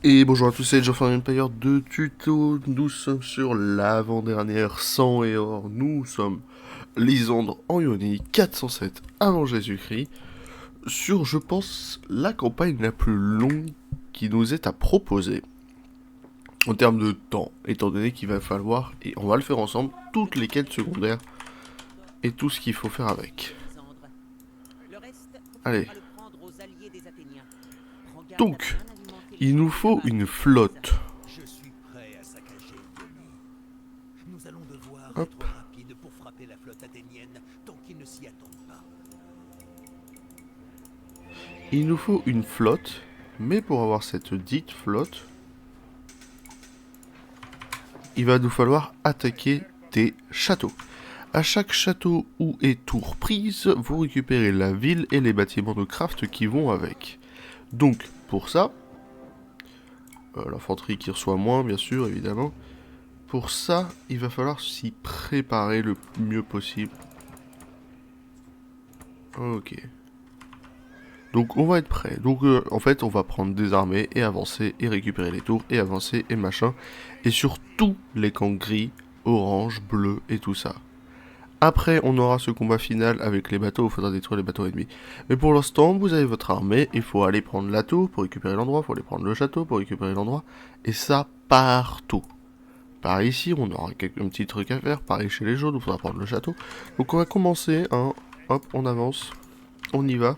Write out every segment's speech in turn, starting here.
Et bonjour à tous, c'est Geoffrey Empire de Tuto. Nous sommes sur l'avant-dernière 100 et or. Nous sommes Lysandre en Ionie 407 avant Jésus-Christ. Sur, je pense, la campagne la plus longue qui nous est à proposer. En termes de temps, étant donné qu'il va falloir, et on va le faire ensemble, toutes les quêtes secondaires et tout ce qu'il faut faire avec. Allez. Donc, il nous faut une flotte. Je suis prêt à saccager Ionie. Nous allons devoir Hop. être rapides pour frapper la flotte athénienne tant qu'ils ne s'y attendent pas. Il nous faut une flotte, mais pour avoir cette dite flotte, il va nous falloir attaquer des châteaux. À chaque château où est tour prise, vous récupérez la ville et les bâtiments de craft qui vont avec. Donc, pour ça, l'infanterie qui reçoit moins, bien sûr, évidemment. Pour ça, il va falloir s'y préparer le mieux possible. Ok. Donc on va être prêt. Donc en fait on va prendre des armées et avancer et récupérer les tours et avancer et machin. Et sur tous les camps gris, orange, bleu et tout ça. Après on aura ce combat final avec les bateaux, il faudra détruire les bateaux ennemis. Mais pour l'instant vous avez votre armée, il faut aller prendre la tour pour récupérer l'endroit, il faut aller prendre le château pour récupérer l'endroit. Et ça partout. Par ici on aura un petit truc à faire, pareil chez les jaunes, il faudra prendre le château. Donc on va commencer, hein. Hop on avance, on y va.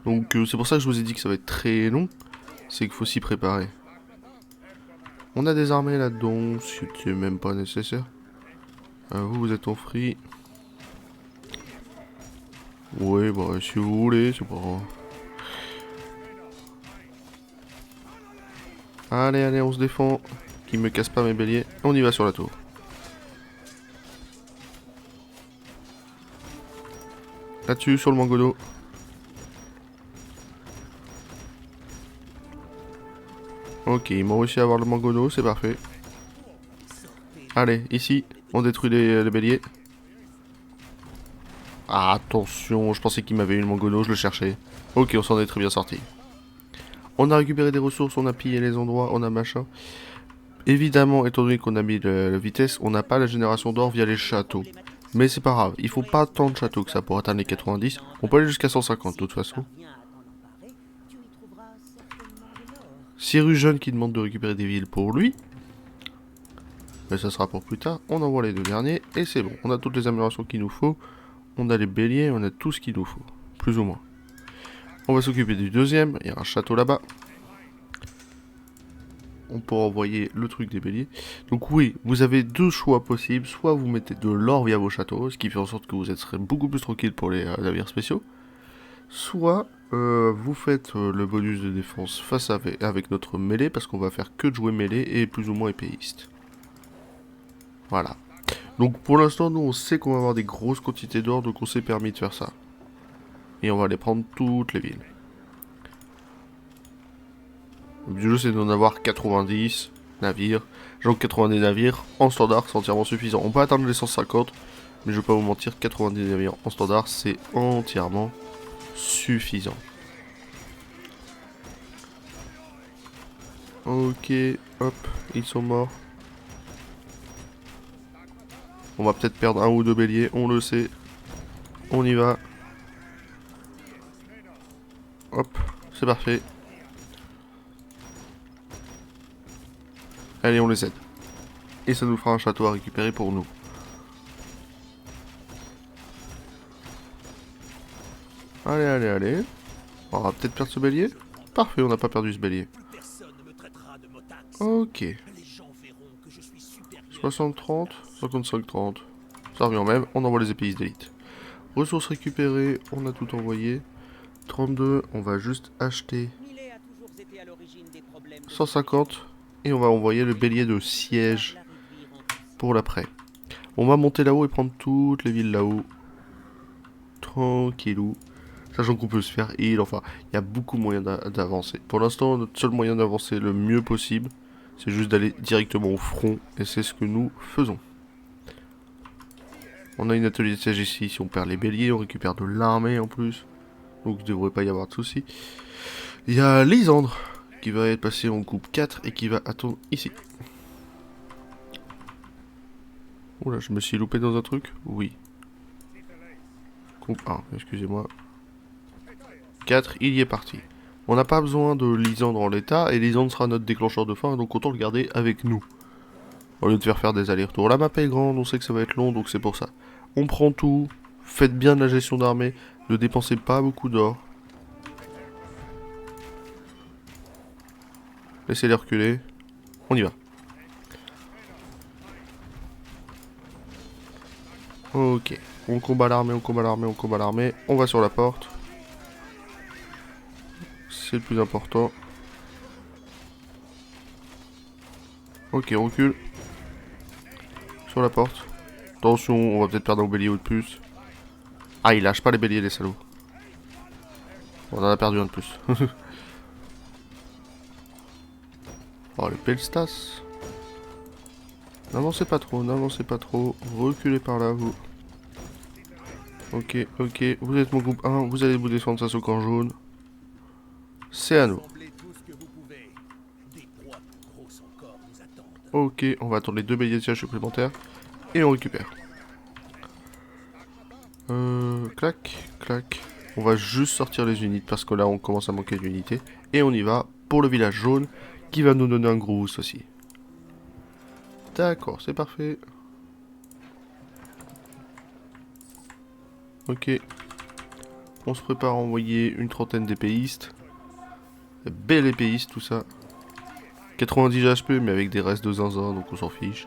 Donc c'est pour ça que je vous ai dit que ça va être très long. C'est qu'il faut s'y préparer. On a des armées là-dedans, c'est même pas nécessaire. Vous êtes en free. Oui, bah si vous voulez, c'est pas grave. Allez, allez, on se défend. Qui me casse pas mes béliers. On y va sur la tour. Là-dessus, sur le mangono. Ok, ils m'ont réussi à avoir le mangono, c'est parfait. Allez, ici, on détruit les béliers. Ah, attention, je pensais qu'il m'avait eu le mangono, je le cherchais. Ok, on s'en est très bien sorti. On a récupéré des ressources, on a pillé les endroits, on a machin. Évidemment, étant donné qu'on a mis la vitesse, on n'a pas la génération d'or via les châteaux. Mais c'est pas grave, il faut pas tant de châteaux que ça pour atteindre les 90. On peut aller jusqu'à 150 de toute façon. Cyrus Jeune qui demande de récupérer des villes pour lui. Mais ça sera pour plus tard. On envoie les deux derniers et c'est bon. On a toutes les améliorations qu'il nous faut. On a les béliers, on a tout ce qu'il nous faut. Plus ou moins. On va s'occuper du deuxième. Il y a un château là-bas. On pourra envoyer le truc des béliers. Donc oui, vous avez deux choix possibles. Soit vous mettez de l'or via vos châteaux, ce qui fait en sorte que vous serez beaucoup plus tranquille pour les navires spéciaux. Soit vous faites le bonus de défense face avec notre mêlée, parce qu'on va faire que de jouer mêlée et plus ou moins épéiste. Voilà. Donc pour l'instant, nous on sait qu'on va avoir des grosses quantités d'or, donc on s'est permis de faire ça. Et on va aller prendre toutes les villes. Le but du jeu c'est d'en avoir 90 navires. Genre 90 navires en standard c'est entièrement suffisant. On peut atteindre les 150, mais je vais pas vous mentir, 90 navires en standard c'est entièrement suffisant. Ok, hop, ils sont morts. On va peut-être perdre un ou deux béliers, on le sait. On y va. Hop, c'est parfait. Allez, on les aide. Et ça nous fera un château à récupérer pour nous. Allez, allez, allez. On va peut-être perdre ce bélier. Parfait, on n'a pas perdu ce bélier. Ok. 60-30, 55-30. Ça revient même, on envoie les épéistes d'élite. Ressources récupérées, on a tout envoyé. 32, on va juste acheter 150 et on va envoyer le bélier de siège pour l'après. On va monter là-haut et prendre toutes les villes là-haut. Tranquillou. Sachant qu'on peut se faire heal, enfin, il y a beaucoup moyen d'avancer. Pour l'instant, notre seul moyen d'avancer le mieux possible, c'est juste d'aller directement au front, et c'est ce que nous faisons. On a une atelier de siège ici, si on perd les béliers, on récupère de l'armée en plus. Donc il ne devrait pas y avoir de soucis. Il y a Lysandre qui va être passé en groupe 4 et qui va attendre ici. Oula, je me suis loupé dans un truc? Oui. Groupe 1, excusez-moi. 4, il y est parti. On n'a pas besoin de Lisandre en l'état, et Lisandre sera notre déclencheur de fin, donc autant le garder avec nous. Au lieu de faire des allers-retours. La map est grande, on sait que ça va être long, donc c'est pour ça. On prend tout, faites bien de la gestion d'armée, ne dépensez pas beaucoup d'or. Laissez-les reculer. On y va. Ok. On combat l'armée, on combat l'armée, on combat l'armée. On va sur la porte. C'est le plus important. Ok, on recule. Sur la porte. Attention, on va peut-être perdre un bélier ou de plus. Ah, il lâche pas les béliers, les salauds. On en a perdu un de plus. Oh, les Pelstas. N'avancez pas trop, n'avancez pas trop. Reculez par là, vous. Ok, ok. Vous êtes mon groupe 1. Vous allez vous descendre ça au camp jaune. C'est à nous. Rassemblez tout ce que vous pouvez. Des proies plus grosses encore nous attendent. Ok, on va attendre les 2 béliers de siège supplémentaires. Et on récupère. Clac, clac. On va juste sortir les unités parce que là on commence à manquer d'unités. Et on y va pour le village jaune qui va nous donner un gros boost aussi. D'accord, c'est parfait. Ok. On se prépare à envoyer une trentaine d'épéistes. Bel épéiste tout ça. 90 HP mais avec des restes de zinzin donc on s'en fiche.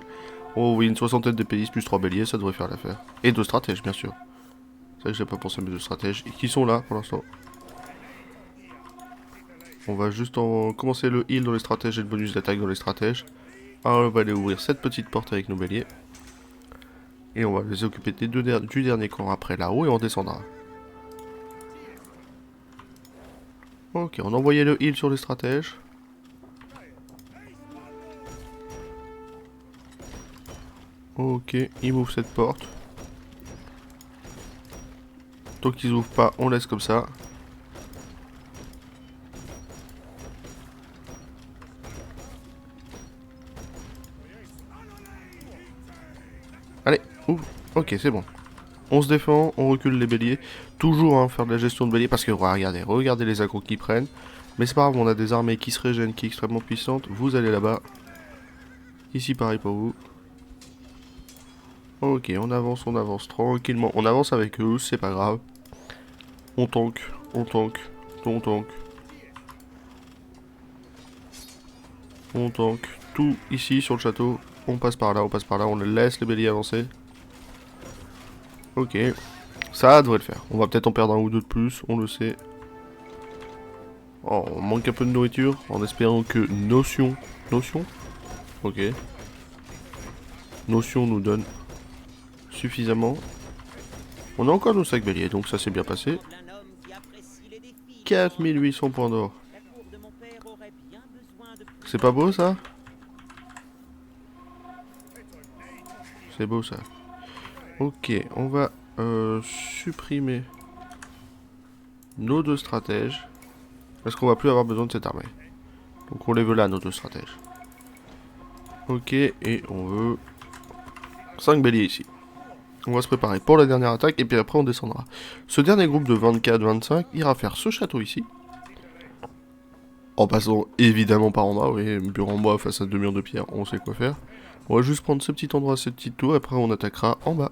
On va envoyer une soixantaine d'épéistes plus 3 béliers, ça devrait faire l'affaire. Et 2 stratèges bien sûr. C'est vrai que j'ai pas pensé à mes 2 stratèges. Et qui sont là pour l'instant. On va juste commencer le heal dans les stratèges et le bonus d'attaque dans les stratèges. Alors on va aller ouvrir cette petite porte avec nos béliers. Et on va les occuper du dernier camp après là-haut et on descendra. Ok, on a envoyé le heal sur les stratèges. Ok, ils m'ouvrent cette porte. Tant qu'ils ouvrent pas, on laisse comme ça. Allez, ouvre. Ok, c'est bon. On se défend, on recule les béliers. Toujours hein, faire de la gestion de béliers parce que regardez les aggros qu'ils prennent. Mais c'est pas grave, on a des armées qui se régènent, qui sont extrêmement puissantes. Vous allez là-bas. Ici pareil pour vous. Ok, on avance tranquillement. On avance avec eux, c'est pas grave. On tank, on tank, on tank. On tank. Tout ici sur le château. On passe par là, on laisse les béliers avancer. Ok. Ça devrait le faire. On va peut-être en perdre un ou deux de plus, on le sait. Oh, on manque un peu de nourriture, en espérant que Notion... Notion? Ok. Notion nous donne suffisamment. On a encore nos sacs béliers, donc ça s'est bien passé. 4800 points d'or. C'est pas beau ça? C'est beau ça. Ok, on va supprimer nos 2 stratèges. Parce qu'on va plus avoir besoin de cette armée. Donc on les veut là, nos 2 stratèges. Ok, et on veut 5 béliers ici. On va se préparer pour la dernière attaque et puis après on descendra. Ce dernier groupe de 24-25 ira faire ce château ici. En passant évidemment par en bas, oui, mur en bois face à 2 murs de pierre, on sait quoi faire. On va juste prendre ce petit endroit, cette petite tour, et après on attaquera en bas.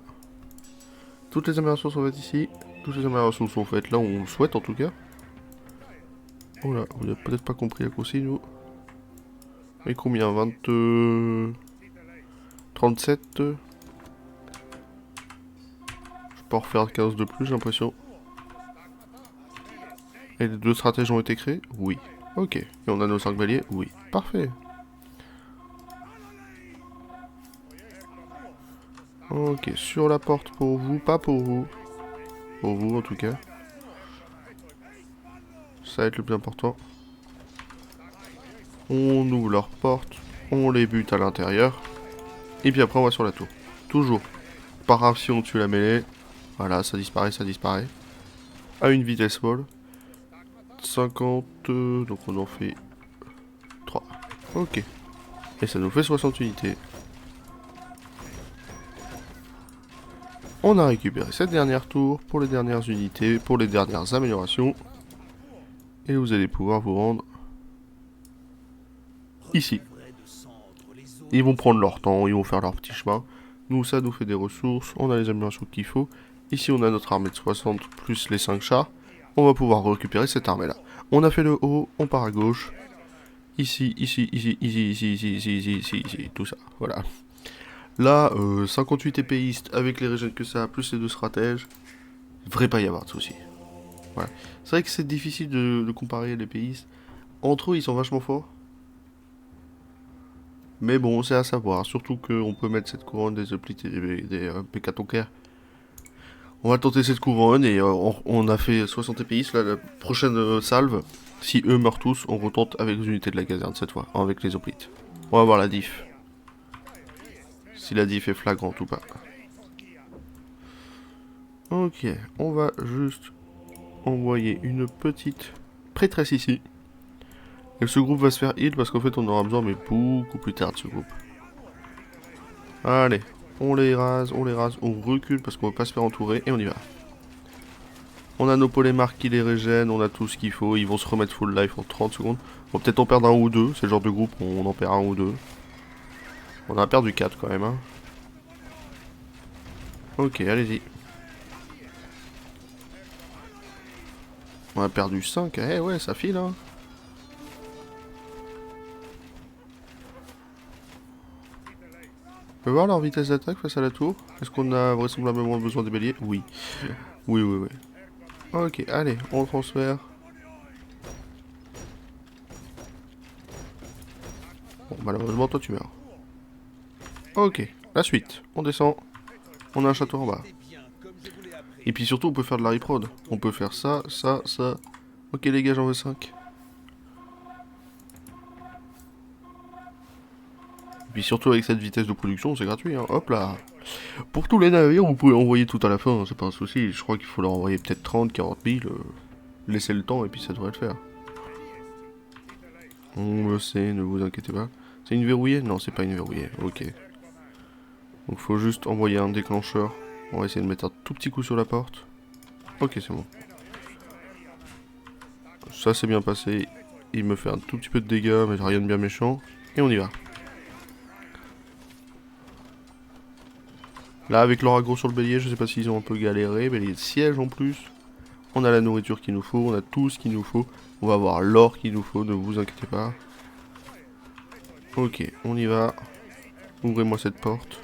Toutes les améliorations sont faites ici. Toutes les améliorations sont faites là où on le souhaite en tout cas. Oh là, vous n'avez peut-être pas compris la consigne vous. Et combien 20... 37 Je peux en refaire 15 de plus j'ai l'impression. Et les 2 stratèges ont été créés? Oui. Ok. Et on a nos 5 béliers? Oui. Parfait. Ok, sur la porte pour vous, pas pour vous. Pour vous en tout cas. Ça va être le plus important. On ouvre leur porte, on les bute à l'intérieur. Et puis après on va sur la tour. Toujours. Par grave si on tue la mêlée. Voilà, ça disparaît, ça disparaît. À une vitesse folle. 50, donc on en fait Ok. Et ça nous fait 60 unités. On a récupéré cette dernière tour pour les dernières unités, pour les dernières améliorations. Et vous allez pouvoir vous rendre ici. Ils vont prendre leur temps, ils vont faire leur petit chemin. Nous, ça nous fait des ressources, on a les améliorations qu'il faut. Ici, on a notre armée de 60 plus les 5 chars. On va pouvoir récupérer cette armée-là. On a fait le haut, on part à gauche. Ici, ici, ici, ici, ici, ici, ici, ici, ici, ici, tout ça, voilà. Là, 58 épéistes avec les régènes que ça, plus les 2 stratèges. Il devrait pas y avoir de soucis. Voilà. C'est vrai que c'est difficile de comparer les épéistes. Entre eux, ils sont vachement forts. Mais bon, c'est à savoir. Surtout qu'on peut mettre cette couronne des hoplites et des pécatoncaires. On va tenter cette couronne et on a fait 60 épéistes. Là, la prochaine salve, si eux meurent tous, on retente avec les unités de la caserne cette fois, avec les hoplites. On va voir la diff. Si la diff est flagrante ou pas. Ok, on va juste envoyer une petite prêtresse ici. Et ce groupe va se faire heal parce qu'en fait on aura besoin mais beaucoup plus tard de ce groupe. Allez, on les rase, on recule parce qu'on va pas se faire entourer et on y va. On a nos polémarques qui les régènent, on a tout ce qu'il faut, ils vont se remettre full life en 30 secondes. On va peut-être en perdre un ou deux, c'est le genre de groupe où on en perd un ou deux. On en a perdu 4 quand même, hein. Ok, allez-y. On a perdu 5, eh ouais, ça file, hein. On peut voir leur vitesse d'attaque face à la tour. Est-ce qu'on a vraisemblablement besoin des béliers? Oui. Oui, oui, oui. Ok, allez, on transfère. Bon, malheureusement, toi tu meurs. Ok, la suite. On descend. On a un château en bas. Et puis surtout, on peut faire de la reprod. On peut faire ça, ça, ça. Ok, les gars, j'en veux 5. Et puis surtout, avec cette vitesse de production, c'est gratuit, hein. Hop là. Pour tous les navires, vous pouvez envoyer tout à la fin, c'est pas un souci. Je crois qu'il faut leur envoyer peut-être 30, 40 000. Laissez le temps et puis ça devrait le faire. On le sait, ne vous inquiétez pas. C'est une verrouillée? Non, c'est pas une verrouillée. Ok. Donc faut juste envoyer un déclencheur. On va essayer de mettre un tout petit coup sur la porte. Ok, c'est bon. Ça c'est bien passé. Il me fait un tout petit peu de dégâts, mais rien de bien méchant. Et on y va. Là, avec leur aggro sur le bélier, je sais pas s'ils ont un peu galéré. Bélier de siège en plus. On a la nourriture qu'il nous faut, on a tout ce qu'il nous faut. On va avoir l'or qu'il nous faut, ne vous inquiétez pas. Ok, on y va. Ouvrez-moi cette porte.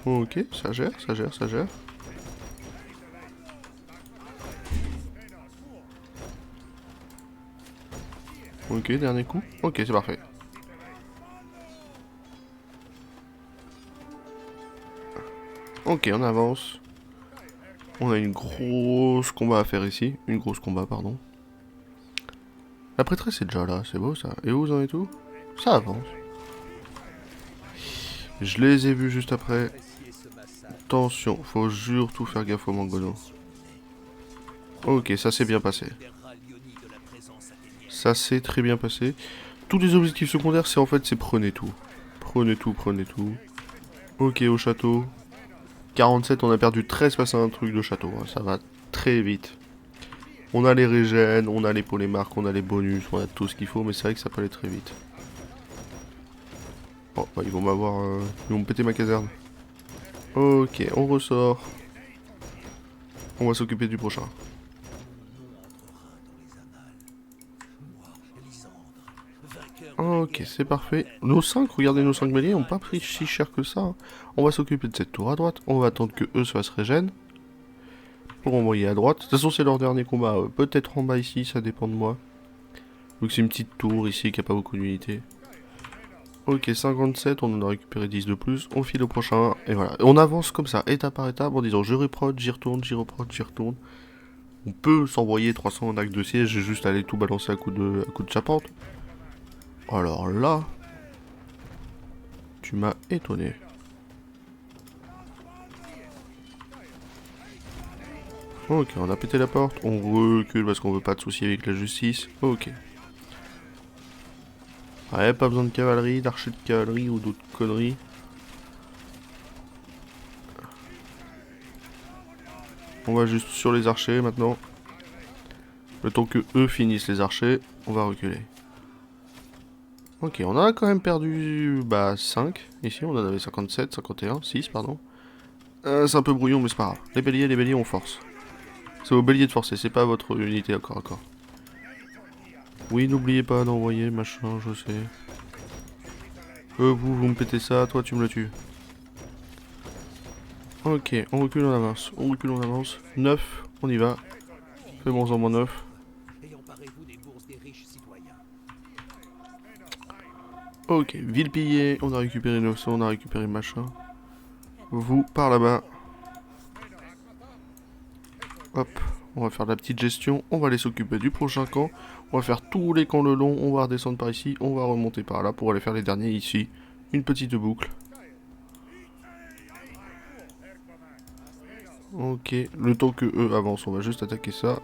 Ok, ça gère, ça gère, ça gère. Ok, dernier coup. Ok, c'est parfait. Ok, on avance. On a une grosse combat à faire ici. Une grosse combat, pardon. La prêtresse est déjà là, c'est beau ça. Et vous en êtes où? Ça avance. Je les ai vus juste après. Attention, faut surtout faire gaffe au mangono. Ok, ça s'est bien passé. Ça s'est très bien passé. Tous les objectifs secondaires, c'est en fait, c'est prenez tout. Prenez tout, prenez tout. Ok, au château. 47, on a perdu 13 face à un truc de château. Hein. Ça va très vite. On a les régènes, on a les polémarques, on a les bonus, on a tout ce qu'il faut, mais c'est vrai que ça peut aller très vite. Oh, bah, ils vont m'avoir... Ils vont me péter ma caserne. Ok, on ressort. On va s'occuper du prochain. Ok, c'est parfait. Nos 5, regardez nos 5 béliers, n'ont pas pris si cher que ça. Hein. On va s'occuper de cette tour à droite. On va attendre que eux se fassent régène. Pour envoyer à droite. De toute façon, c'est leur dernier combat. Peut-être en bas ici, ça dépend de moi. Donc c'est une petite tour ici qui a pas beaucoup d'unités. Ok, 57, on en a récupéré 10 de plus. On file au prochain. Et voilà. On avance comme ça, étape par étape, en disant je reprod, j'y retourne, j'y reprod, j'y retourne. On peut s'envoyer 300 en acte de siège, j'ai juste aller tout balancer à coup de charpente. Alors là, tu m'as étonné. Ok, on a pété la porte, on recule parce qu'on veut pas de soucis avec la justice. Ok. Ouais, pas besoin de cavalerie, d'archers de cavalerie ou d'autres conneries. On va juste sur les archers maintenant. Le temps que eux finissent les archers, on va reculer. Ok, on a quand même perdu 5. Ici, on en avait 57, 51, 6, pardon. C'est un peu brouillon, mais c'est pas grave. Les béliers, on force. C'est aux béliers de forcer, c'est pas à votre unité encore. Oui, n'oubliez pas d'envoyer, machin, je sais. Vous me pétez ça, toi tu me le tues. Ok, on recule, on avance. 9, on y va. Fais-moi en moins 9. Et emparez-vous des bourses des riches citoyens. Ok, ville pillée, on a récupéré 900, on a récupéré machin. Vous, par là-bas. Hop, on va faire la petite gestion, on va aller s'occuper du prochain camp. On va faire tous les camps le long, on va redescendre par ici, on va remonter par là pour aller faire les derniers ici. Une petite boucle. Ok, le temps que eux avancent, on va juste attaquer ça.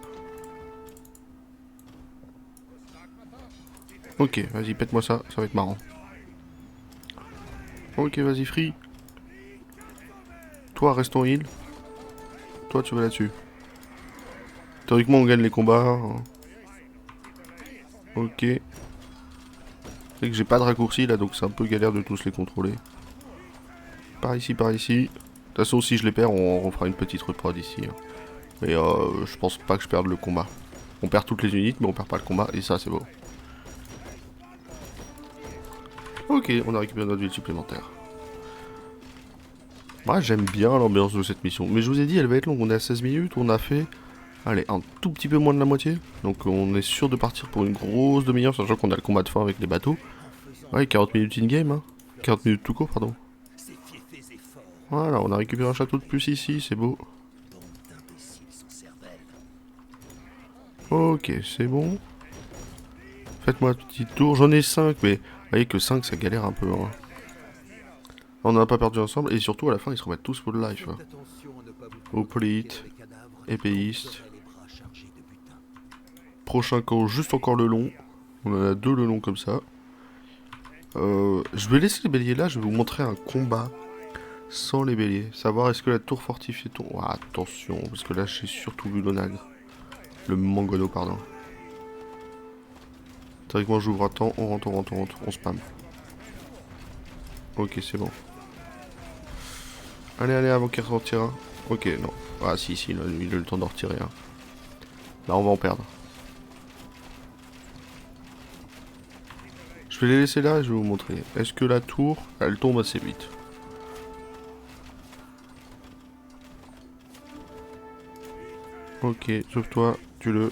Ok, vas-y, pète-moi ça, ça va être marrant. Ok, vas-y, free. Toi, reste en heal. Toi, tu vas là-dessus. Théoriquement, on gagne les combats. Hein. Ok. C'est que j'ai pas de raccourci là, donc c'est un peu galère de tous les contrôler. Par ici, par ici. De toute façon, si je les perds, on refera une petite reprod ici. Hein. Mais je pense pas que je perde le combat. On perd toutes les unités, mais on perd pas le combat, et ça, c'est beau. Ok, on a récupéré notre ville supplémentaire. Moi, j'aime bien l'ambiance de cette mission. Mais je vous ai dit, elle va être longue. On est à 16 minutes, on a fait... Allez, un tout petit peu moins de la moitié. Donc on est sûr de partir pour une grosse demi-heure, sachant qu'on a le combat de fin avec les bateaux. Ouais, 40 minutes in-game, hein. 40 minutes tout court, pardon. Voilà, on a récupéré un château de plus ici, c'est beau. Ok, c'est bon. Faites-moi un petit tour. J'en ai 5, mais vous voyez que 5, ça galère un peu. Hein. On n'a pas perdu ensemble, et surtout à la fin, ils se remettent tous full life. Hein. Hoplite, épéiste. Prochain camp, juste encore le long. On en a 2 le long comme ça. Je vais laisser les béliers là, je vais vous montrer un combat sans les béliers. Savoir est-ce que la tour fortifiée tombe. Oh, attention, parce que là j'ai surtout vu l'onagre. Le mangono, pardon. Théoriquement j'ouvre à temps, on rentre, on spam. Ok, c'est bon. Allez, avant qu'il retire un. Ok, non. Ah si, il a eu le temps d'en retirer un. Là on va en perdre. Je vais les laisser là et je vais vous montrer. Est-ce que la tour, elle tombe assez vite? Ok, sauve-toi, tue-le.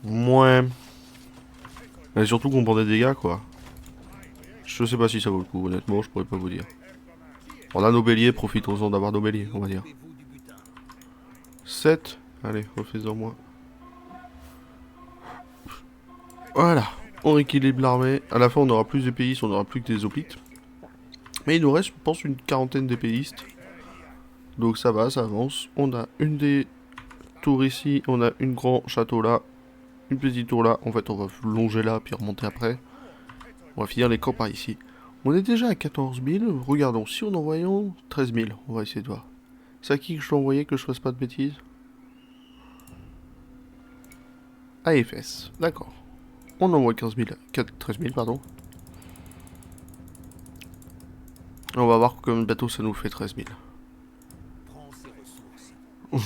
Moins. Mais surtout qu'on prend des dégâts, quoi. Je sais pas si ça vaut le coup, honnêtement, je pourrais pas vous dire. On a nos béliers, profitons-en d'avoir nos béliers, on va dire. 7. Allez, refais-en moins. Voilà, on rééquilibre l'armée. À la fin, on aura plus d'épéistes, on n'aura plus que des hoplites. Mais il nous reste, je pense, une quarantaine d'épéistes. Donc ça va, ça avance. On a une des tours ici, on a une grand château là, une petite tour là. En fait, on va longer là, puis remonter après. On va finir les camps par ici. On est déjà à 14 000. Regardons, si on envoyons 13 000, on va essayer de voir. C'est à qui que je dois envoyer, que je fasse pas de bêtises? AFS, d'accord. On envoie 13 000, pardon. On va voir combien de bateaux ça nous fait 13 000.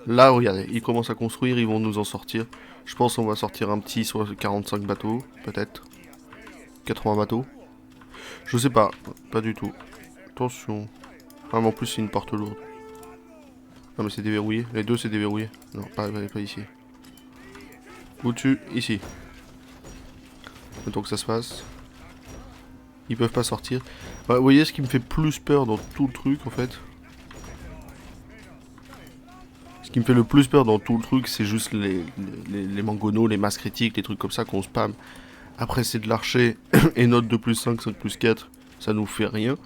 Là, regardez, ils commencent à construire, ils vont nous en sortir. Je pense qu'on va sortir un petit soit 45 bateaux, peut-être. 80 bateaux. Je sais pas, pas du tout. Attention. Ah, mais en plus, c'est une porte lourde. Non, mais c'est déverrouillé. Les deux, c'est déverrouillé. Non, pas ici. Au-dessus, ici. Le temps que ça se fasse. Ils peuvent pas sortir. Bah, vous voyez ce qui me fait plus peur dans tout le truc, en fait. Ce qui me fait le plus peur dans tout le truc, c'est juste les mangonos, les masses critiques, les trucs comme ça qu'on spam. Après, c'est de l'archer et note de plus 5, 5 plus 4. Ça nous fait rien.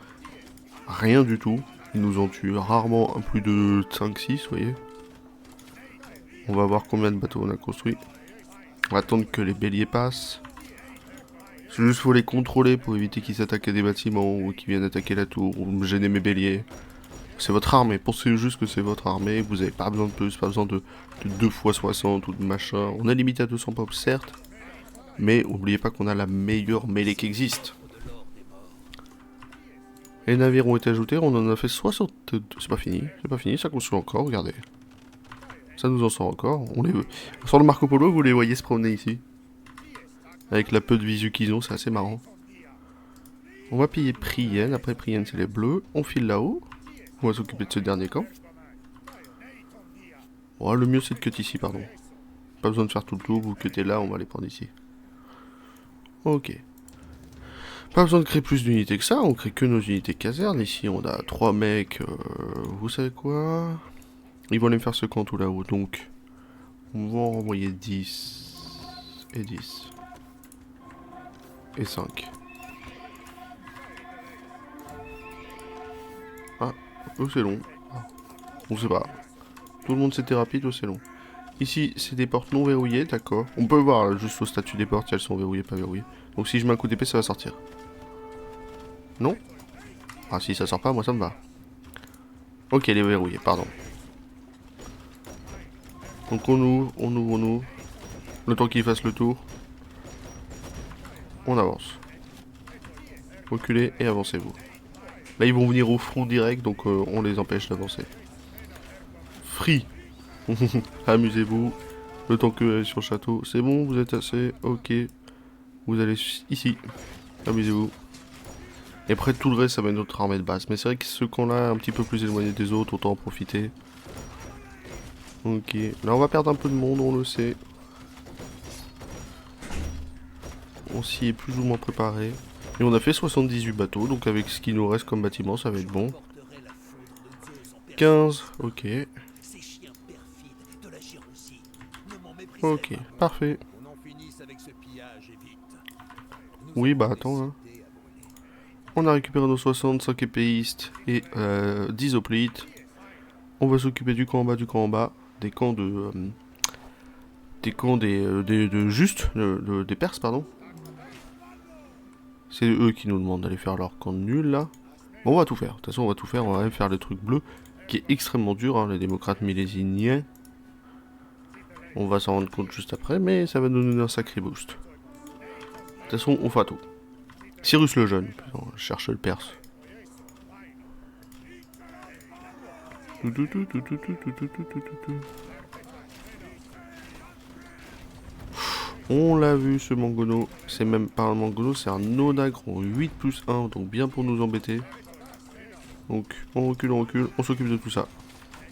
Rien du tout. Ils nous en tuent rarement un plus de 5-6, vous voyez. On va voir combien de bateaux on a construit. On va attendre que les béliers passent. C'est juste faut les contrôler pour éviter qu'ils s'attaquent à des bâtiments ou qu'ils viennent attaquer la tour ou me gêner mes béliers. C'est votre armée, pensez juste que c'est votre armée, vous avez pas besoin de plus, pas besoin de 2 fois 60 ou de machin. On est limité à 200 peuples, certes, mais oubliez pas qu'on a la meilleure mêlée qui existe. Les navires ont été ajoutés, on en a fait 62. C'est pas fini, ça construit encore, regardez. Ça nous en sort encore. Sur le Marco Polo, vous les voyez se promener ici. Avec la peu de visu qu'ils ont, c'est assez marrant. On va piller Prienne, après Prienne c'est les bleus. On file là-haut. On va s'occuper de ce dernier camp. Bon, le mieux c'est de cut ici, pardon. Pas besoin de faire tout le tour, vous cuttez là, on va les prendre ici. Ok. Pas besoin de créer plus d'unités que ça, on crée que nos unités casernes. Ici on a 3 mecs, vous savez quoi? Ils vont aller me faire ce camp tout là-haut, donc on va en renvoyer 10 et 10 et 5. Ah, eux c'est long. On sait pas. Tout le monde c'était rapide ou c'est long. Ici c'est des portes non verrouillées, d'accord. On peut voir là, juste au statut des portes si elles sont verrouillées, pas verrouillées. Donc si je mets un coup d'épée ça va sortir. Non? Ah si ça sort pas, moi ça me va. Ok, elle est verrouillée, pardon. Donc on ouvre. Le temps qu'il fasse le tour. On avance. Reculez et avancez-vous. Là ils vont venir au front direct, donc on les empêche d'avancer. Free. Amusez-vous. Le temps que sur le château. C'est bon, vous êtes assez. Ok. Vous allez ici. Amusez-vous. Et après tout le reste ça va être notre armée de base. Mais c'est vrai que ce camp-là un petit peu plus éloigné des autres, autant en profiter. Ok. Là on va perdre un peu de monde, on le sait. On s'y est plus ou moins préparé. Et on a fait 78 bateaux, donc avec ce qui nous reste comme bâtiment, ça va être bon. 15, ok. Ok, parfait. Oui, bah attends, hein. On a récupéré nos 65 épéistes et 10 hoplites. On va s'occuper du camp en bas, des camps de... des camps des Perses, pardon. C'est eux qui nous demandent d'aller faire leur camp nul, là. Bon, on va tout faire. De toute façon, on va tout faire. On va même faire les trucs bleus, qui est extrêmement dur, hein, les démocrates milésiniens. On va s'en rendre compte juste après, mais ça va nous donner un sacré boost. De toute façon, on fera tout. Cyrus le Jeune, putain, je cherche le Perse. On l'a vu ce Mangono, c'est même pas un Mangono, c'est un Onagro 8+1, donc bien pour nous embêter. Donc on recule, on s'occupe de tout ça.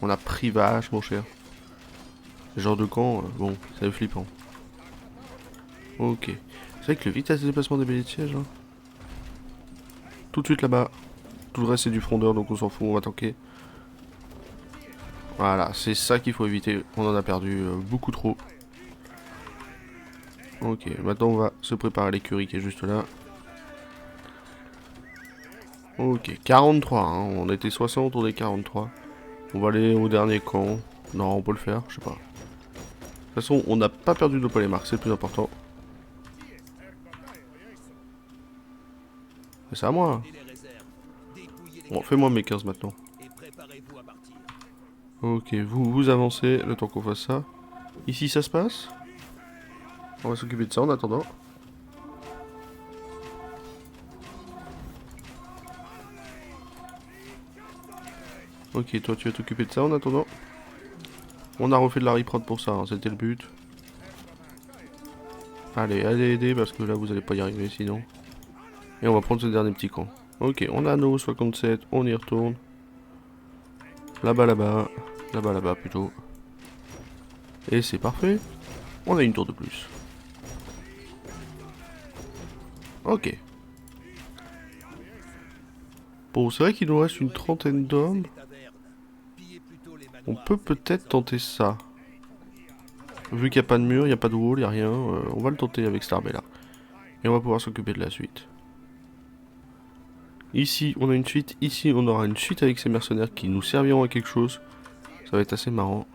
On a pris vache mon cher. Ce genre de camp, bon, c'est flippant. Ok. C'est vrai que le vitesse de déplacement des béliers de siège, hein. Tout de suite là-bas. Tout le reste c'est du frondeur, donc on s'en fout, on va tanker. Voilà, c'est ça qu'il faut éviter. On en a perdu beaucoup trop. Ok, maintenant on va se préparer à l'écurie qui est juste là. Ok, 43, hein. On était 60, on est 43. On va aller au dernier camp. Non, on peut le faire, je sais pas. De toute façon, on n'a pas perdu nos polémarques, c'est le plus important. C'est à moi. Bon, fais-moi mes 15 maintenant. Ok, vous avancez le temps qu'on fasse ça. Ici, ça se passe. On va s'occuper de ça en attendant. Ok, toi tu vas t'occuper de ça en attendant. On a refait de la reprod pour ça, hein, c'était le but. Allez, allez aider parce que là vous allez pas y arriver sinon. Et on va prendre ce dernier petit camp. Ok, on a nos 67, on y retourne. Là-bas, là-bas. Là-bas, là-bas plutôt. Et c'est parfait. On a une tour de plus. Ok. Bon, c'est vrai qu'il nous reste une trentaine d'hommes. On peut peut-être tenter ça. Vu qu'il n'y a pas de mur, il n'y a pas de wall, il n'y a rien. On va le tenter avec cette armée là. Et on va pouvoir s'occuper de la suite. Ici, on a une suite. Ici, on aura une suite avec ces mercenaires qui nous serviront à quelque chose. Ça va être assez marrant.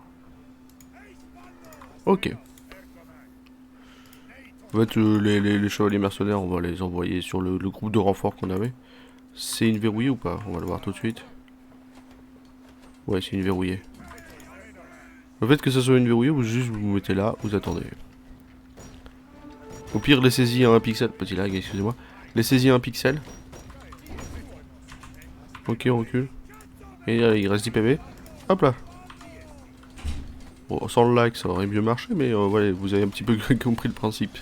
Ok. En fait, les chevaliers mercenaires, on va les envoyer sur le groupe de renfort qu'on avait. C'est une verrouillée ou pas? On va le voir tout de suite. Ouais, c'est une verrouillée. Le fait que ça soit une verrouillée, vous juste vous mettez là, vous attendez. Au pire, laissez-y un pixel. Petit lag, excusez-moi. Laissez-y un pixel. Ok, on recule. Et il reste 10 PV. Hop là. Bon, sans le lag, ça aurait mieux marché, mais voilà, vous avez un petit peu compris le principe.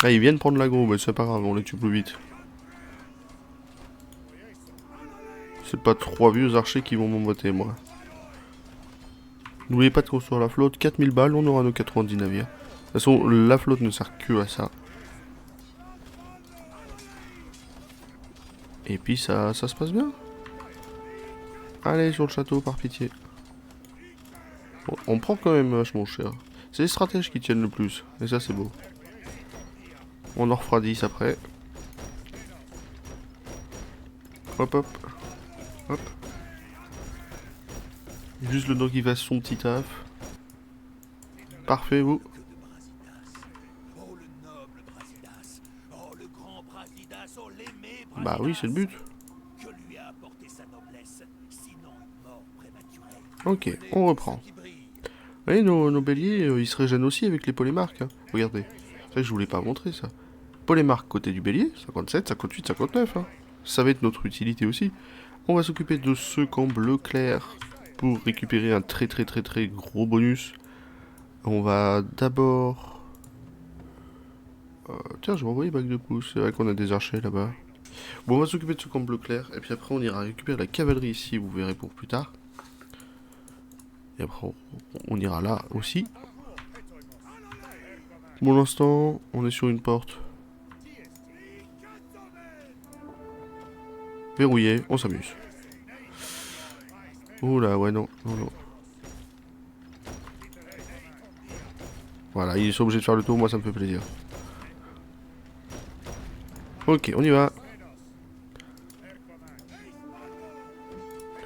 Ah, ils viennent prendre l'aggro, mais c'est pas grave, on les tue plus vite. C'est pas 3 vieux archers qui vont m'emboîter, moi. N'oubliez pas de construire la flotte, 4000 balles, on aura nos 90 navires. De toute façon, la flotte ne sert que à ça. Et puis ça se passe bien. Allez, sur le château, par pitié. Bon, on prend quand même vachement cher. C'est les stratèges qui tiennent le plus, et ça c'est beau. On en refera 10 après. Hop hop. Hop. Juste le temps qu'il fasse son petit taf. Parfait, vous. Que de Brasidas. Oh le noble Brasidas. Oh le grand Brasidas. Oh l'aimé Brasidas. Bah oui, c'est le but. Que lui a apporté sa noblesse, sinon une mort prématurée. Ok, on reprend. Qui brille. Vous voyez, nos béliers, ils se régènent aussi avec les polémarques. Hein. Regardez. C'est vrai que je voulais pas montrer ça. Polémarque côté du bélier, 57, 58, 59. Hein. Ça va être notre utilité aussi. On va s'occuper de ce camp bleu clair pour récupérer un très gros bonus. On va d'abord... tiens, je vais envoyer bac de pouce. C'est vrai qu'on a des archers là-bas. Bon, on va s'occuper de ce camp bleu clair. Et puis après, on ira récupérer la cavalerie ici, vous verrez pour plus tard. Et après, on ira là aussi. Pour l'instant, on est sur une porte. Verrouillé, on s'amuse. Oula, ouais, non. Voilà, ils sont obligés de faire le tour, moi ça me fait plaisir. Ok, on y va.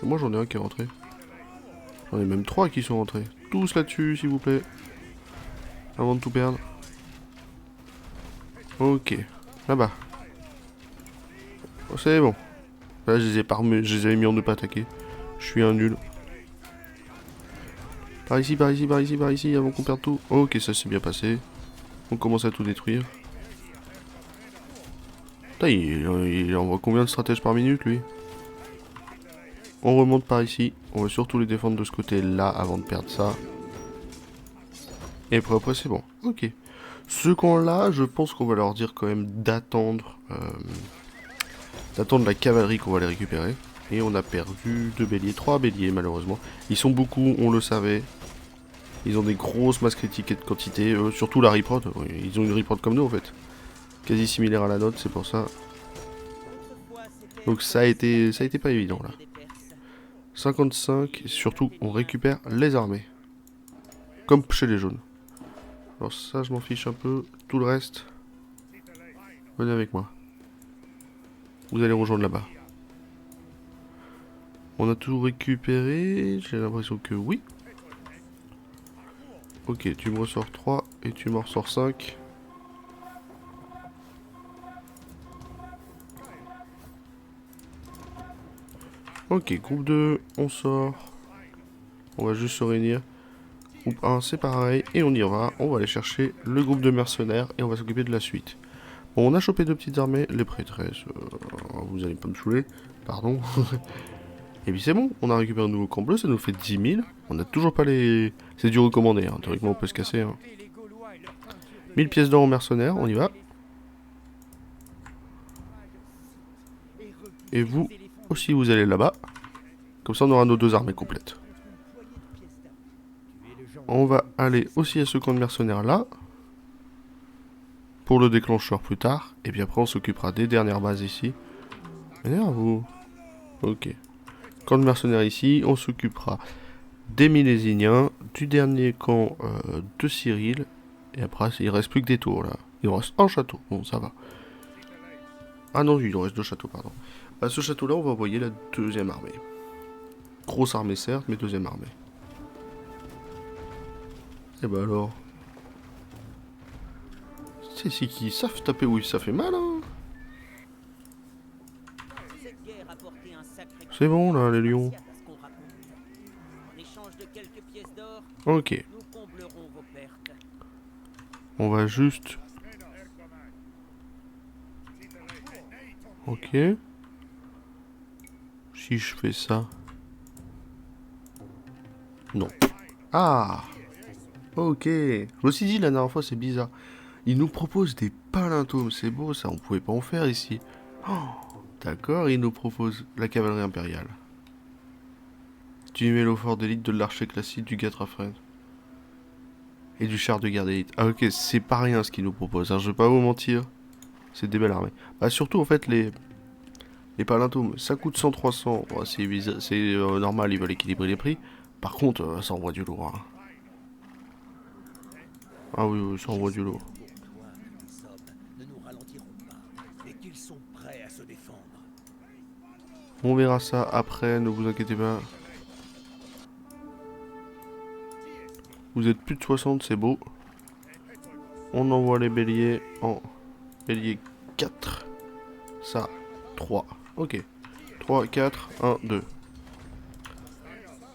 Moi j'en ai un qui est rentré. J'en ai même 3 qui sont rentrés. Tous là-dessus, s'il vous plaît. Avant de tout perdre. Ok, là-bas. Oh, c'est bon. Là, je les avais mis en ne pas attaquer. Je suis un nul. Par ici, avant qu'on perde tout. Ok, ça s'est bien passé. On commence à tout détruire. Putain, il envoie combien de stratèges par minute, lui? On remonte par ici. On va surtout les défendre de ce côté-là avant de perdre ça. Et après c'est bon. Ok. Ce camp-là, je pense qu'on va leur dire quand même d'attendre la cavalerie qu'on va les récupérer. Et on a perdu 2 béliers, 3 béliers malheureusement. Ils sont beaucoup, on le savait. Ils ont des grosses masses critiques et de quantité, surtout la reprod. Ils ont une reprod comme nous en fait. Quasi similaire à la nôtre, c'est pour ça. Donc ça a été pas évident là. 55, et surtout on récupère les armées. Comme chez les jaunes. Alors ça je m'en fiche un peu, tout le reste, venez avec moi. Vous allez rejoindre là-bas. On a tout récupéré, j'ai l'impression que oui. Ok, tu me ressors 3 et tu m'en ressors 5. Ok, groupe 2, on sort. On va juste se réunir. Groupe 1, c'est pareil. Et on y va. On va aller chercher le groupe de mercenaires et on va s'occuper de la suite. Bon, on a chopé 2 petites armées. Les prêtresses, vous allez pas me saouler. Pardon. Et puis c'est bon, on a récupéré un nouveau camp bleu, ça nous fait 10 000. On a toujours pas les... C'est du recommandé, hein. Théoriquement on peut se casser. Hein. 1000 pièces d'or aux mercenaires, on y va. Et vous aussi vous allez là-bas. Comme ça on aura nos 2 armées complètes. On va aller aussi à ce camp de mercenaires là. Pour le déclencheur plus tard. Et puis après on s'occupera des dernières bases ici. Énerve-vous. Ok. Camp de mercenaires ici, on s'occupera des Milésiniens, du dernier camp de Cyril. Et après il reste plus que des tours là. Il en reste un château, bon ça va. Ah non, il nous reste 2 châteaux, pardon. À ce château-là, on va envoyer la deuxième armée. Grosse armée certes, mais deuxième armée. Et bah alors... C'est qui savent taper, oui, ça fait mal, hein. C'est bon, là, les lions. Ok. On va juste... Ok. Si je fais ça... Non. Ah. Ok. Je me suis dit la dernière fois, c'est bizarre. Il nous propose des palintomes, c'est beau ça, on pouvait pas en faire ici. Oh, d'accord, il nous propose la cavalerie impériale. Du mélo fort d'élite, de l'archer classique, du Gatrafred. Et du char de guerre d'élite. Ah ok, c'est pas rien ce qu'il nous propose, hein, je vais pas vous mentir. C'est des belles armées. Bah surtout en fait les palintomes, ça coûte 100-300. Oh, c'est normal, ils veulent équilibrer les prix. Par contre, ça envoie du lourd. Hein. Ah oui, oui, ça envoie du lourd. On verra ça après, ne vous inquiétez pas. Vous êtes plus de 60, c'est beau. On envoie les béliers en bélier 4. Ça, 3. Ok. 3, 4, 1, 2.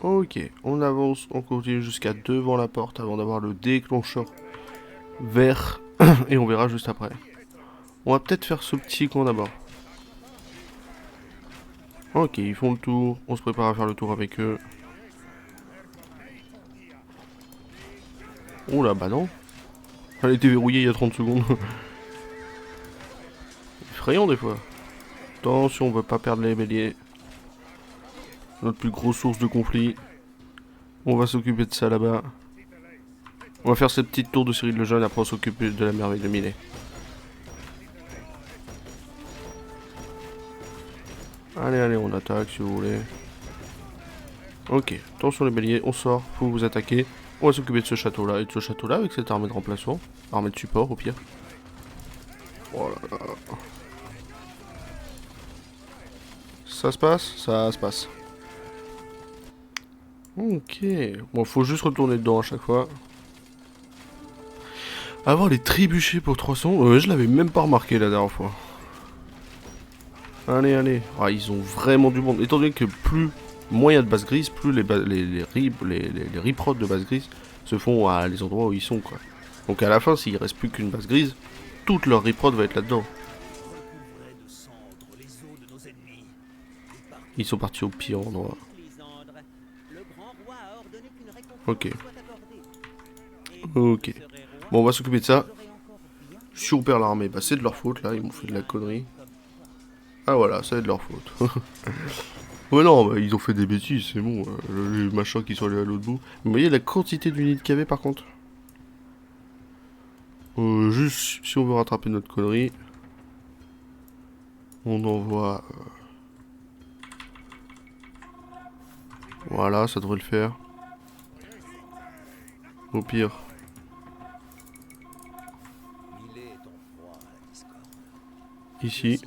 Ok, on avance, on continue jusqu'à devant la porte avant d'avoir le déclencheur vert. Et on verra juste après. On va peut-être faire ce petit coin d'abord. Ok, ils font le tour. On se prépare à faire le tour avec eux. Oh là, bah non. Elle a été verrouillée il y a 30 secondes. Effrayant des fois. Attention, on veut pas perdre les béliers. Notre plus grosse source de conflit. On va s'occuper de ça là-bas. On va faire cette petite tour de Cyril le Jeune, après on s'occupe de la merveille de Milet. Allez, allez, on attaque si vous voulez. Ok, attention les béliers, on sort, faut vous attaquer. On va s'occuper de ce château-là et de ce château-là avec cette armée de remplaçants. Armée de support au pire. Oh là là. Ça se passe? Ça se passe. Ok. Bon, faut juste retourner dedans à chaque fois. Avoir les trébuchets pour 300, je l'avais même pas remarqué la dernière fois. Allez, allez. Ah, ils ont vraiment du monde. Étant donné que plus moins il y a de base grise, plus les riprods de base grise se font à les endroits où ils sont, quoi. Donc à la fin, s'il reste plus qu'une base grise, toute leur riprod va être là-dedans. Ils sont partis au pire endroit. Ok. Ok. Bon, on va s'occuper de ça. Si on perd l'armée, bah c'est de leur faute, là. Ils m'ont fait de la connerie. Ah voilà, ça va être de leur faute. Ouais non, bah, ils ont fait des bêtises, c'est bon. Les machins qui sont allés à l'autre bout. Vous voyez la quantité d'unités qu'il y avait par contre. Juste si on veut rattraper notre connerie. On envoie... Voilà, ça devrait le faire. Au pire. Ici.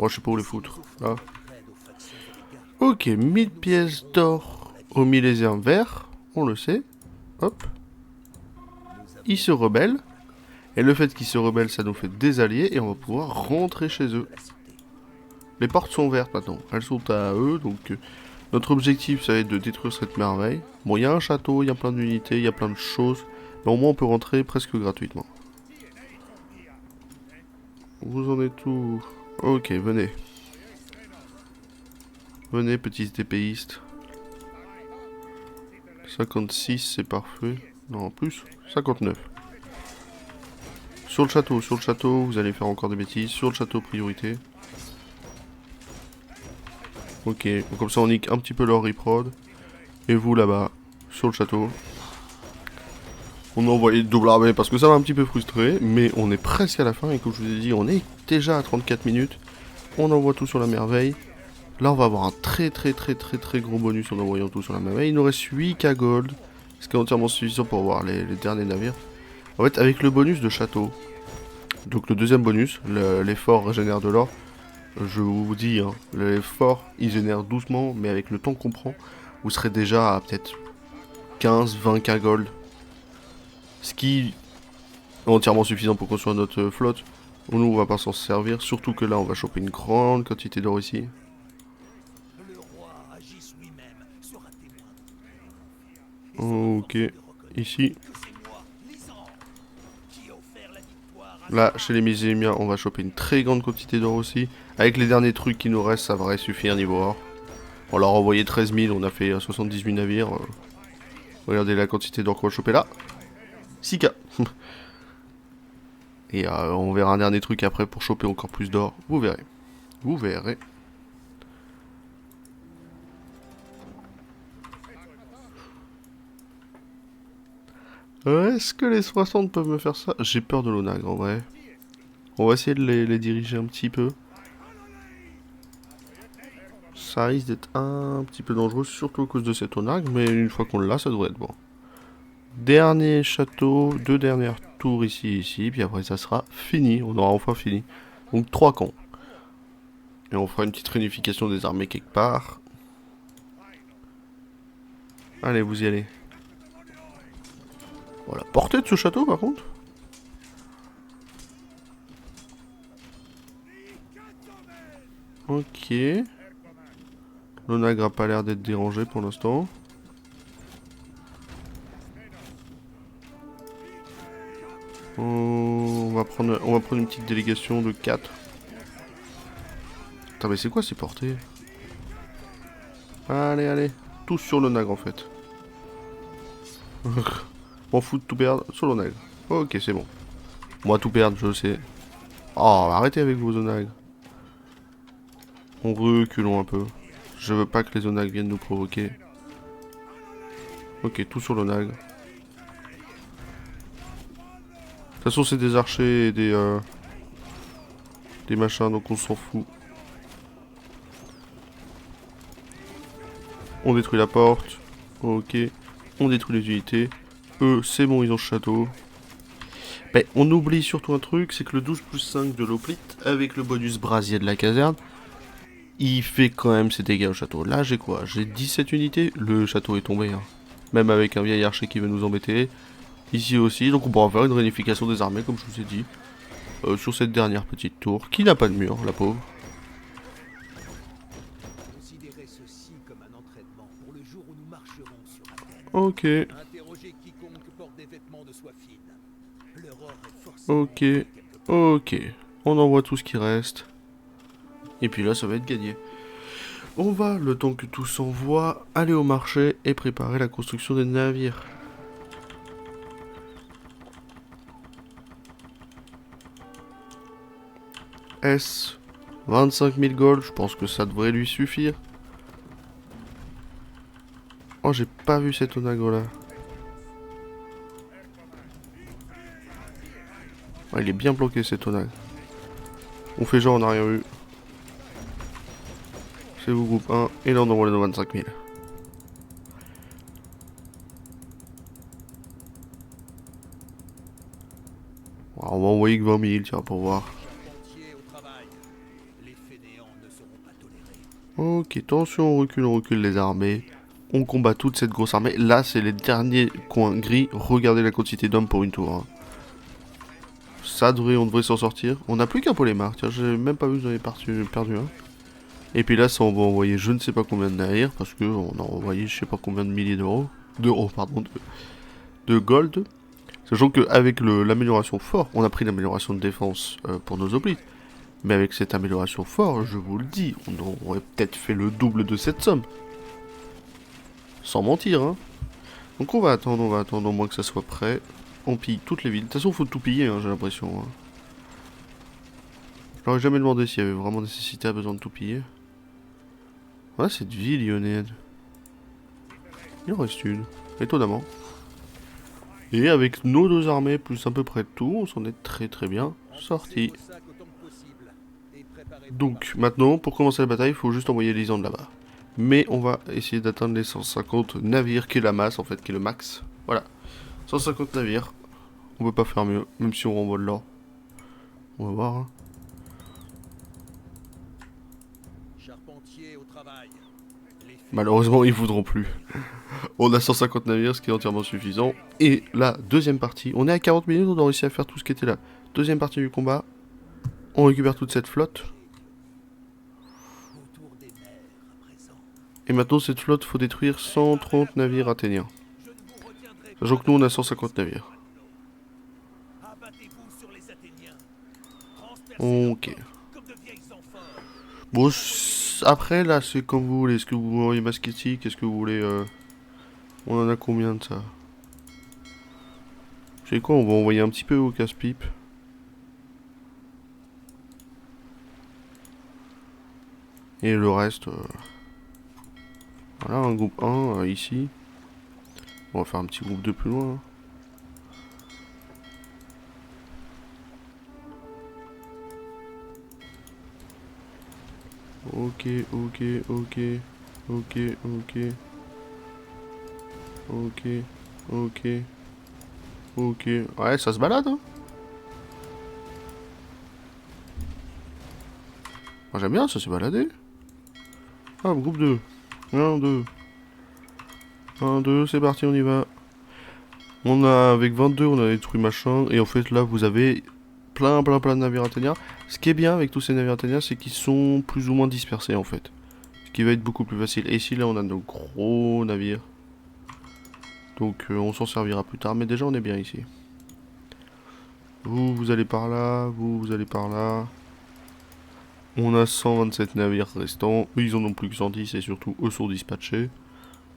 Oh, je sais pas où les foutre. Là. Ok, 1000 pièces d'or au millésien vert. On le sait. Hop. Ils se rebellent. Et le fait qu'ils se rebellent, ça nous fait des alliés. Et on va pouvoir rentrer chez eux. Les portes sont vertes maintenant. Elles sont à eux. Donc notre objectif, ça va être de détruire cette merveille. Bon, il y a un château, il y a plein d'unités, il y a plein de choses. Mais au moins, on peut rentrer presque gratuitement. Vous en êtes où? Ok, venez. Venez, petits épéistes. 56, c'est parfait. Non, en plus, 59. Sur le château, vous allez faire encore des bêtises. Sur le château, priorité. Ok, donc comme ça on nique un petit peu leur reprod. Et vous là-bas, sur le château. On a envoyé de double armée parce que ça m'a un petit peu frustré. Mais on est presque à la fin et comme je vous ai dit, on est déjà à 34 minutes. On envoie tout sur la merveille. Là on va avoir un très gros bonus en envoyant tout sur la merveille. Il nous reste 8K gold. Ce qui est entièrement suffisant pour avoir les derniers navires. En fait avec le bonus de château, Donc le deuxième bonus, les forts régénèrent de l'or. Je vous dis, hein, les forts, ils génèrent doucement, mais avec le temps qu'on prend, vous serez déjà à peut-être 15-20k gold. Ce qui est entièrement suffisant pour construire notre flotte. Nous, on va pas s'en servir, surtout que là, on va choper une grande quantité d'or ici. Le roi Agis lui-même sera témoin. Ok, ici. Que c'est moi, Lysan, qui a offert la victoire à Là, chez les Misémiens, on va choper une très grande quantité d'or aussi. Avec les derniers trucs qui nous restent, ça devrait suffire niveau or. On leur a envoyé 13 000, on a fait 78 navires. Regardez la quantité d'or qu'on va choper là. 6K. Et on verra un dernier truc après pour choper encore plus d'or. Vous verrez. Vous verrez. Est-ce que les 60 peuvent me faire ça? J'ai peur de l'onagre en vrai. On va essayer de les diriger un petit peu. Ça risque d'être un petit peu dangereux, surtout à cause de cet onagre, mais une fois qu'on l'a, ça devrait être bon. Dernier château, 2 dernières tours ici, puis après ça sera fini, on aura enfin fini. Donc 3 camps. Et on fera une petite réunification des armées quelque part. Allez, vous y allez. Voilà, portée de ce château par contre. Ok. L'onagre a pas l'air d'être dérangé pour l'instant. On va prendre une petite délégation de 4. Putain, mais c'est quoi ces portées? Allez, allez. Tous sur l'onagre en fait. M'en fous de tout perdre sur l'onagre. Ok, c'est bon. Moi, tout perdre, je sais. Oh, arrêtez avec vos onagres. On reculons un peu. Je veux pas que les onagres viennent nous provoquer. Ok, tout sur l'onagre. De toute façon, c'est des archers et des machins, donc on s'en fout. On détruit la porte. Ok. On détruit les unités. Eux, c'est bon, ils ont ce château. Mais on oublie surtout un truc, c'est que le 12+5 de l'Hoplite, avec le bonus brasier de la caserne, il fait quand même ses dégâts au château. Là, j'ai quoi? J'ai 17 unités. Le château est tombé, hein. Même avec un vieil archer qui veut nous embêter. Ici aussi, donc on pourra faire une réunification des armées, comme je vous ai dit. Sur cette dernière petite tour, qui n'a pas de mur, la pauvre. Considérez ceci comme un entraînement pour le jour où nous marcherons sur Athènes. Ok, Interrogez quiconque porte des vêtements de soie fine. L'aurore est forcément ok, ok. On envoie tout ce qui reste. Et puis là, ça va être gagné. On va, le temps que tout s'envoie, aller au marché et préparer la construction des navires. S, 25 000 gold, je pense que ça devrait lui suffire. Oh, j'ai pas vu cet onagre là. Ah, il est bien bloqué cet onagre. On fait genre on n'a rien vu. C'est vous groupe 1 et là on envoie les 25 000. Alors, on va envoyer que 20 000 tiens pour voir. entier au travail. Les fainéants ne seront pas tolérés. Ok, attention, on recule les armées. On combat toute cette grosse armée. Là, c'est les derniers coins gris. Regardez la quantité d'hommes pour une tour. Hein. Ça devrait, on devrait s'en sortir. On n'a plus qu'un polémarque. Tiens, j'ai même pas vu que j'en ai perdu un. Et puis là, ça, on va envoyer je ne sais pas combien de navires. Parce que on a envoyé je sais pas combien de milliers d'euros. De gold. Sachant qu'avec l'amélioration fort, on a pris l'amélioration de défense pour nos oblites. Mais avec cette amélioration fort, je vous le dis, on aurait peut-être fait le double de cette somme. Sans mentir, hein. Donc on va attendre au moins que ça soit prêt. On pille toutes les villes. De toute façon, faut tout piller, hein, j'ai l'impression. Hein. Je leur ai jamais demandé s'il y avait vraiment nécessité à besoin de tout piller. Ouais, cette ville lyonnaise. Il en reste une, étonnamment. Et avec nos deux armées, plus à peu près de tout, on s'en est très très bien sorti. Donc maintenant, pour commencer la bataille, il faut juste envoyer les gens de là-bas. Mais on va essayer d'atteindre les 150 navires, qui est la masse en fait, qui est le max. Voilà, 150 navires. On peut pas faire mieux, même si on renvoie de l'or. On va voir. Hein. Charpentier au travail. Malheureusement, ils voudront plus. On a 150 navires, ce qui est entièrement suffisant. Et la deuxième partie, on est à 40 minutes, on a réussi à faire tout ce qui était là. Deuxième partie du combat, on récupère toute cette flotte. Autour des mers à présent. Et maintenant, cette flotte, faut détruire 130 navires athéniens. Je ne vous retiendrai Sachant pas que nous, on a la 150 navires. abattez-vous sur les Athéniens. Transpercez Ok. leurs côtes comme de vieilles amphores. Bon, après, là, c'est comme vous voulez. Est-ce que vous voulez Masketti? Qu'est-ce que vous voulez On en a combien de ça? Vous savez quoi? On va envoyer un petit peu au casse-pipe. Et le reste... Voilà, un groupe 1 ici. On va faire un petit groupe 2 plus loin. Hein. Ok, ok, ok. Ok, ok. Ok, ok. Ok. Ouais, ça se balade, hein. Moi j'aime bien, ça s'est baladé. Ah, groupe 2. 1, 2. 1, 2, c'est parti, on y va. On a, avec 22, on a détruit machin. Et en fait, là, vous avez plein de navires athéniens. Ce qui est bien avec tous ces navires athéniens, c'est qu'ils sont plus ou moins dispersés, en fait. Ce qui va être beaucoup plus facile. Et ici, là, on a nos gros navires. Donc, on s'en servira plus tard. Mais déjà, on est bien ici. Vous allez par là. Vous allez par là. On a 127 navires restants. Eux, ils en ont plus que 110 et surtout, eux sont dispatchés.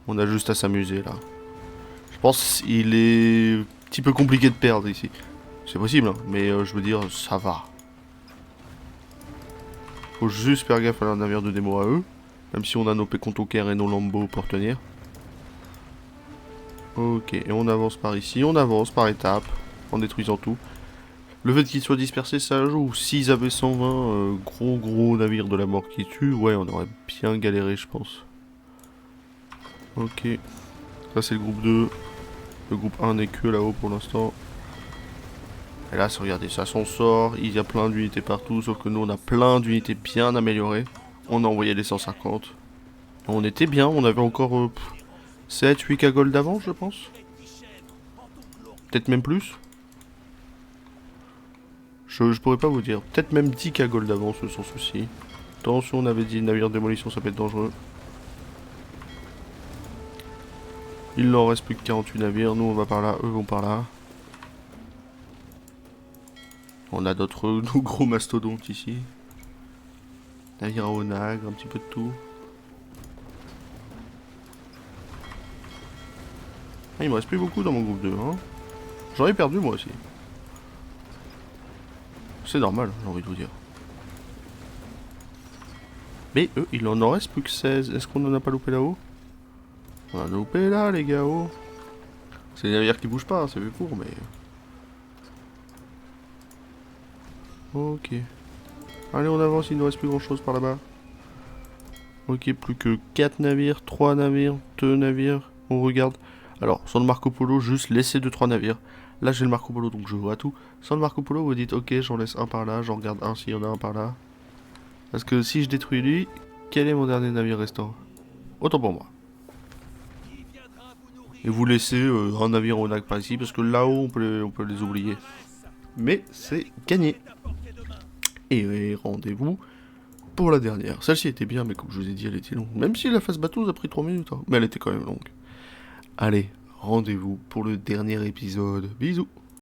On a juste à s'amuser, là. Je pense qu'il est un petit peu compliqué de perdre ici. C'est possible, hein, mais je veux dire, ça va. Faut juste faire gaffe à leur navire de démo à eux. Même si on a nos Pécontoker et nos Lambeaux pour tenir. Ok, et on avance par ici. On avance par étapes. En détruisant tout. Le fait qu'ils soient dispersés, ça joue. S'ils avaient 120 gros navires de la mort qui tuent, ouais, on aurait bien galéré, je pense. Ok. Ça, c'est le groupe 2. Le groupe 1 n'est que là-haut pour l'instant. Et là, regardez, ça s'en sort. Il y a plein d'unités partout. Sauf que nous, on a plein d'unités bien améliorées. On a envoyé les 150. On était bien. On avait encore 7, 8 cagoles d'avance, je pense. Peut-être même plus. Je pourrais pas vous dire. Peut-être même 10 cagoles d'avance sans souci. Attention, on avait dit navire de démolition, ça peut être dangereux. Il n'en reste plus que 48 navires. Nous, on va par là. Eux vont par là. On a d'autres gros mastodontes ici. Navire à onagre, un petit peu de tout. Ah, il me reste plus beaucoup dans mon groupe 2. Hein. J'en ai perdu moi aussi. C'est normal, j'ai envie de vous dire. Mais eux, il en reste plus que 16. Est-ce qu'on en a pas loupé là-haut? On en a loupé là, les gars. Oh. C'est des navires qui bougent pas, c'est fait pour, mais... Ok. Allez, on avance, il ne reste plus grand-chose par là-bas. Ok, plus que 4 navires, 3 navires, 2 navires. On regarde. Alors, sans le Marco Polo, juste laisser 2-3 navires. Là, j'ai le Marco Polo, donc je vois tout. Sans le Marco Polo, vous dites, ok, j'en laisse un par là, j'en regarde un s'il y en a un par là. Parce que si je détruis lui, quel est mon dernier navire restant? Autant pour moi. Et vous laissez un navire au nag par ici, parce que là-haut, on peut les oublier. Mais c'est gagné. Et rendez-vous pour la dernière. Celle-ci était bien, mais comme je vous ai dit, elle était longue. Même si la phase bateau a pris 3 minutes, hein. Mais elle était quand même longue. Allez, rendez-vous pour le dernier épisode. Bisous.